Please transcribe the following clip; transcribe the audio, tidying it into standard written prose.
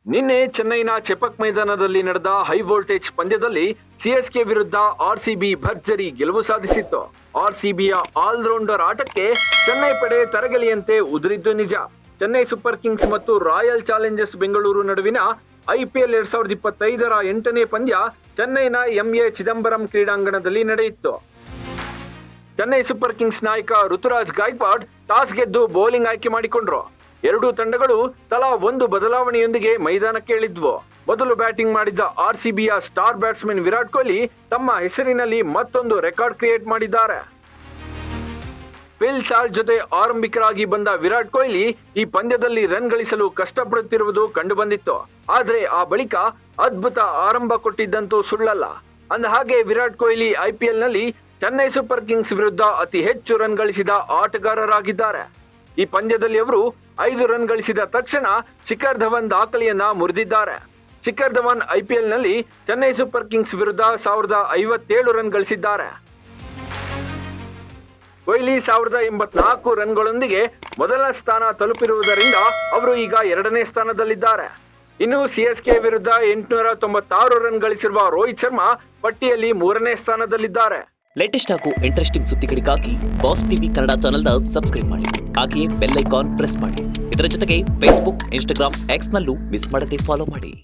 ನಿನ್ನೆ ಚೆನ್ನೈನ ಚೆಪಕ್ ಮೈದಾನದಲ್ಲಿ ನಡೆದ ಹೈ ವೋಲ್ಟೇಜ್ ಪಂದ್ಯದಲ್ಲಿ ಸಿಎಸ್ಕೆ ವಿರುದ್ಧ ಆರ್ಸಿಬಿ ಭರ್ಜರಿ ಗೆಲುವು ಸಾಧಿಸಿತ್ತು. ಆರ್ಸಿಬಿಯ ಆಲ್ರೌಂಡರ್ ಆಟಕ್ಕೆ ಚೆನ್ನೈ ಪಡೆ ತರಗೆಲೆಯಂತೆ ಉದುರಿದ್ದು ನಿಜ. ಚೆನ್ನೈ ಸೂಪರ್ ಕಿಂಗ್ಸ್ ಮತ್ತು ರಾಯಲ್ ಚಾಲೆಂಜರ್ಸ್ ಬೆಂಗಳೂರು ನಡುವಿನ ಐಪಿಎಲ್ 2025ರ 8ನೇ ಪಂದ್ಯ ಚೆನ್ನೈನ ಎಂಎ ಚಿದಂಬರಂ ಕ್ರೀಡಾಂಗಣದಲ್ಲಿ ನಡೆಯಿತು. ಚೆನ್ನೈ ಸೂಪರ್ ಕಿಂಗ್ಸ್ ನಾಯಕ ಋತುರಾಜ್ ಗಾಯಕ್ವಾಡ್ ಟಾಸ್ ಗೆದ್ದು ಬೌಲಿಂಗ್ ಆಯ್ಕೆ ಮಾಡಿಕೊಂಡ್ರು. ಎರಡೂ ತಂಡಗಳು ತಲಾ ಒಂದು ಬದಲಾವಣೆಯೊಂದಿಗೆ ಮೈದಾನಕ್ಕೆ ಇಳಿದ್ವು. ಮೊದಲು ಬ್ಯಾಟಿಂಗ್ ಮಾಡಿದ್ದ ಆರ್ಸಿಬಿಯ ಸ್ಟಾರ್ ಬ್ಯಾಟ್ಸ್ಮನ್ ವಿರಾಟ್ ಕೊಹ್ಲಿ ತಮ್ಮ ಹೆಸರಿನಲ್ಲಿ ಮತ್ತೊಂದು ರೆಕಾರ್ಡ್ ಕ್ರಿಯೇಟ್ ಮಾಡಿದ್ದಾರೆ. ಫಿಲ್ ಸಾಲ್ಟ್ ಜೊತೆ ಆರಂಭಿಕರಾಗಿ ಬಂದ ವಿರಾಟ್ ಕೊಹ್ಲಿ ಈ ಪಂದ್ಯದಲ್ಲಿ ರನ್ ಗಳಿಸಲು ಕಷ್ಟಪಡುತ್ತಿರುವುದು ಕಂಡುಬಂದಿತ್ತು. ಆದರೆ ಆ ಬಳಿಕ ಅದ್ಭುತ ಆರಂಭ ಕೊಟ್ಟಿದ್ದಂತೂ ಸುಳ್ಳಲ್ಲ. ಅಂದಹಾಗೆ ವಿರಾಟ್ ಕೊಹ್ಲಿ ಐಪಿಎಲ್ನಲ್ಲಿ ಚೆನ್ನೈ ಸೂಪರ್ ಕಿಂಗ್ಸ್ ವಿರುದ್ಧ ಅತಿ ಹೆಚ್ಚು ರನ್ ಗಳಿಸಿದ ಆಟಗಾರರಾಗಿದ್ದಾರೆ. ಈ ಪಂದ್ಯದಲ್ಲಿ ಅವರು 5 ರನ್ ಗಳಿಸಿದ ತಕ್ಷಣ ಶಿಖರ್ ಧವನ್ ದಾಖಲೆಯನ್ನ ಮುರಿದಿದ್ದಾರೆ. ಶಿಖರ್ ಧವನ್ ಐಪಿಎಲ್ನಲ್ಲಿ ಚೆನ್ನೈ ಸೂಪರ್ ಕಿಂಗ್ಸ್ ವಿರುದ್ಧ 1057 ರನ್ ಗಳಿಸಿದ್ದಾರೆ. ಕೊಹ್ಲಿ 1084 ರನ್ಗಳೊಂದಿಗೆ ಮೊದಲ ಸ್ಥಾನ ತಲುಪಿರುವುದರಿಂದ ಅವರು ಈಗ 2ನೇ ಸ್ಥಾನದಲ್ಲಿದ್ದಾರೆ. ಇನ್ನು ಸಿಎಸ್ಕೆ ವಿರುದ್ಧ 896 ರನ್ ಗಳಿಸಿರುವ ರೋಹಿತ್ ಶರ್ಮಾ ಪಟ್ಟಿಯಲ್ಲಿ 3ನೇ ಸ್ಥಾನದಲ್ಲಿದ್ದಾರೆ. ಲೇಟೆಸ್ಟ್ ಹಾಗೂ ಇಂಟ್ರೆಸ್ಟಿಂಗ್ ಸುದ್ದಿಗಳಿಗಾಗಿ ಬಾಸ್ ಟಿವಿ ಕನ್ನಡ ಚಾನೆಲ್ನ ಸಬ್ಸ್ಕ್ರೈಬ್ ಮಾಡಿ. ಹಾಗೆಯೇ ಬೆಲ್ ಐಕಾನ್ ಪ್ರೆಸ್ ಮಾಡಿ. ಇದರ ಜೊತೆಗೆ ಫೇಸ್ಬುಕ್, ಇನ್ಸ್ಟಾಗ್ರಾಮ್, ಎಕ್ಸ್ನಲ್ಲೂ ಮಿಸ್ ಮಾಡದೆ ಫಾಲೋ ಮಾಡಿ.